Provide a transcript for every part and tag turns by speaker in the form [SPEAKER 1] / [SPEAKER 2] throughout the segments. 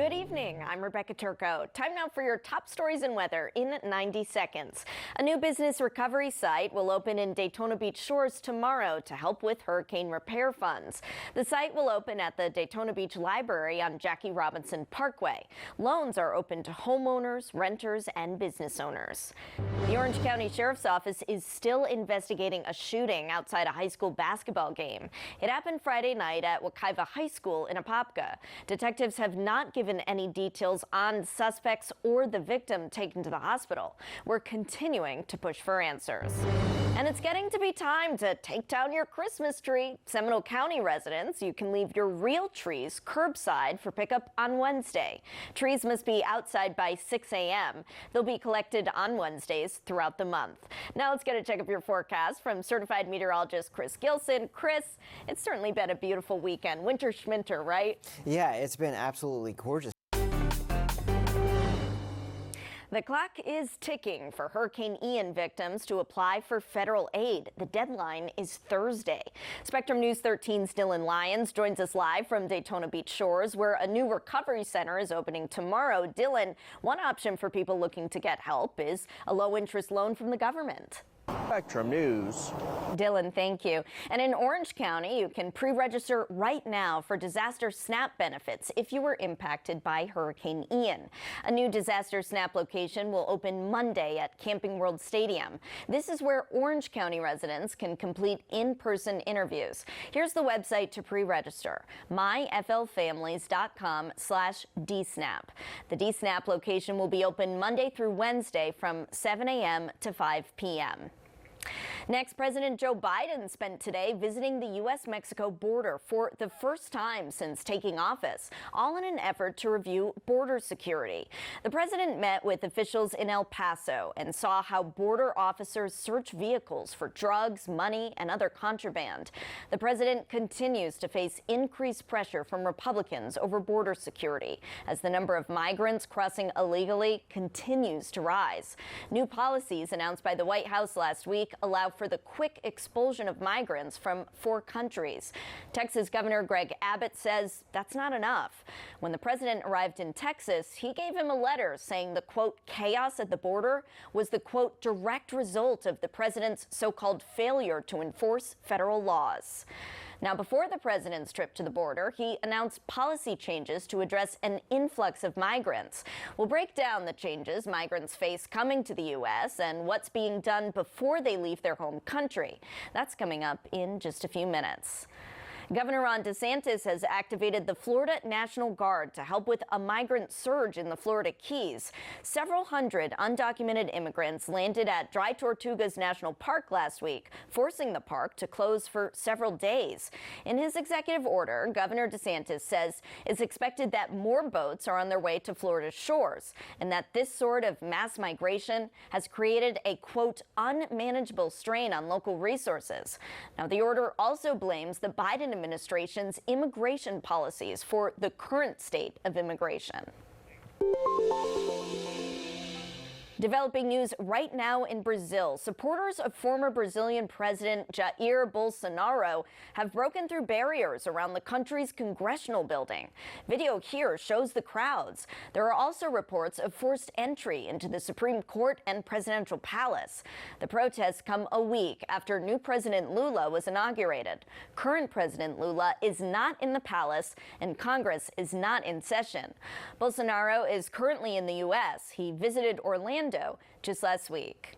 [SPEAKER 1] Good evening. I'm Rebecca Turco. Time now for your top stories and weather in 90 seconds. A new business recovery site will open in Daytona Beach Shores tomorrow to help with hurricane repair funds. The site will open at the Daytona Beach Library on Jackie Robinson Parkway. Loans are open to homeowners, renters, and business owners. The Orange County Sheriff's Office is still investigating a shooting outside a high school basketball game. It happened Friday night at Wekiva High School in Apopka. Detectives have not given any details on suspects or the victim taken to the hospital. We're continuing to push for answers. And it's getting to be time to take down your Christmas tree. Seminole County residents, you can leave your real trees curbside for pickup on Wednesday. Trees must be outside by 6 a.m. They'll be collected on Wednesdays throughout the month. Now let's get a check of your forecast from certified meteorologist Chris Gilson. Chris, it's certainly been a beautiful weekend. Winter schminter, right?
[SPEAKER 2] Yeah, it's been absolutely gorgeous.
[SPEAKER 1] The clock is ticking for Hurricane Ian victims to apply for federal aid. The deadline is Thursday. Spectrum News 13's Dylan Lyons joins us live from Daytona Beach Shores, where a new recovery center is opening tomorrow. Dylan, one option for people looking to get help is a low-interest loan from the government.
[SPEAKER 3] Spectrum News.
[SPEAKER 1] Dylan, thank you. And in Orange County, you can pre-register right now for disaster SNAP benefits if you were impacted by Hurricane Ian. A new disaster SNAP location will open Monday at Camping World Stadium. This is where Orange County residents can complete in-person interviews. Here's the website to pre-register: myflfamilies.com/dsnap. The DSNAP location will be open Monday through Wednesday from 7 a.m. to 5 p.m. Next, President Joe Biden spent today visiting the U.S.-Mexico border for the first time since taking office, all in an effort to review border security. The president met with officials in El Paso and saw how border officers search vehicles for drugs, money, and other contraband. The president continues to face increased pressure from Republicans over border security as the number of migrants crossing illegally continues to rise. New policies announced by the White House last week allow for the quick expulsion of migrants from 4 countries. Texas Governor Greg Abbott says that's not enough. When the president arrived in Texas, he gave him a letter saying the, quote, chaos at the border was the, quote, direct result of the president's so-called failure to enforce federal laws. Now, before the president's trip to the border, he announced policy changes to address an influx of migrants. We'll break down the changes migrants face coming to the U.S. and what's being done before they leave their home country. That's coming up in just a few minutes. Governor Ron DeSantis has activated the Florida National Guard to help with a migrant surge in the Florida Keys. Several hundred undocumented immigrants landed at Dry Tortugas National Park last week, forcing the park to close for several days. In his executive order, Governor DeSantis says it's expected that more boats are on their way to Florida's shores, and that this sort of mass migration has created a, quote, unmanageable strain on local resources. Now, the order also blames the Biden administration's immigration policies for the current state of immigration. Developing news right now in Brazil. Supporters of former Brazilian President Jair Bolsonaro have broken through barriers around the country's congressional building. Video here shows the crowds. There are also reports of forced entry into the Supreme Court and presidential palace. The protests come a week after new President Lula was inaugurated. Current President Lula is not in the palace and Congress is not in session. Bolsonaro is currently in the U.S. He visited Orlando just last week.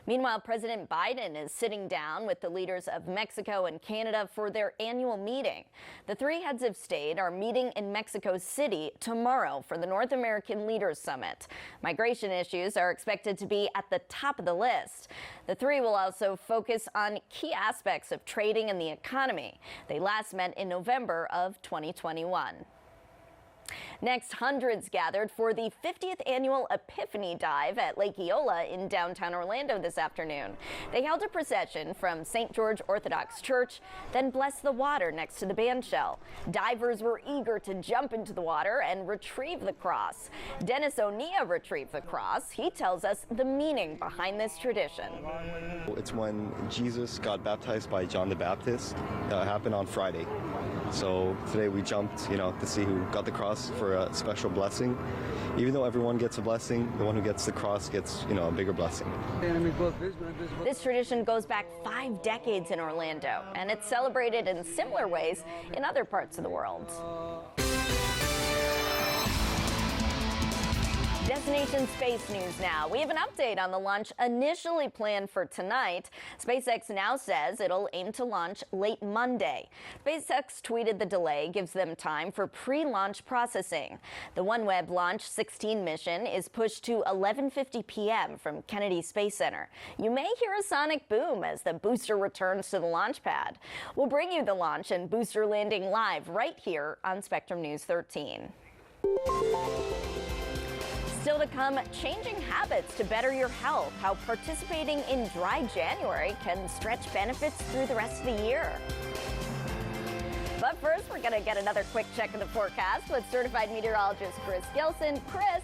[SPEAKER 1] Meanwhile, President Biden is sitting down with the leaders of Mexico and Canada for their annual meeting. The 3 heads of state are meeting in Mexico City tomorrow for the North American Leaders Summit. Migration issues are expected to be at the top of the list. The 3 will also focus on key aspects of trading and the economy. They last met in November of 2021. Next, hundreds gathered for the 50th annual Epiphany Dive at Lake Eola in downtown Orlando this afternoon. They held a procession from St. George Orthodox Church, then blessed the water next to the bandshell. Divers were eager to jump into the water and retrieve the cross. Dennis O'Neill retrieved the cross. He tells us the meaning behind this tradition.
[SPEAKER 4] It's when Jesus got baptized by John the Baptist. That happened on Friday. So today we jumped, to see who got the cross for a special blessing. Even though everyone gets a blessing, the one who gets the cross gets, a bigger blessing.
[SPEAKER 1] This tradition goes back 5 decades in Orlando, and it's celebrated in similar ways in other parts of the world. Destination Space News now. We have an update on the launch initially planned for tonight. SpaceX now says it'll aim to launch late Monday. SpaceX tweeted the delay gives them time for pre-launch processing. The OneWeb Launch 16 mission is pushed to 11:50 p.m. from Kennedy Space Center. You may hear a sonic boom as the booster returns to the launch pad. We'll bring you the launch and booster landing live right here on Spectrum News 13. Still to come, changing habits to better your health, how participating in Dry January can stretch benefits through the rest of the year. But first, we're going to get another quick check of the forecast with certified meteorologist Chris Gilson. Chris,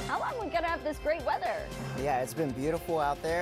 [SPEAKER 1] how long are we going to have this great weather?
[SPEAKER 2] Yeah, it's been beautiful out there.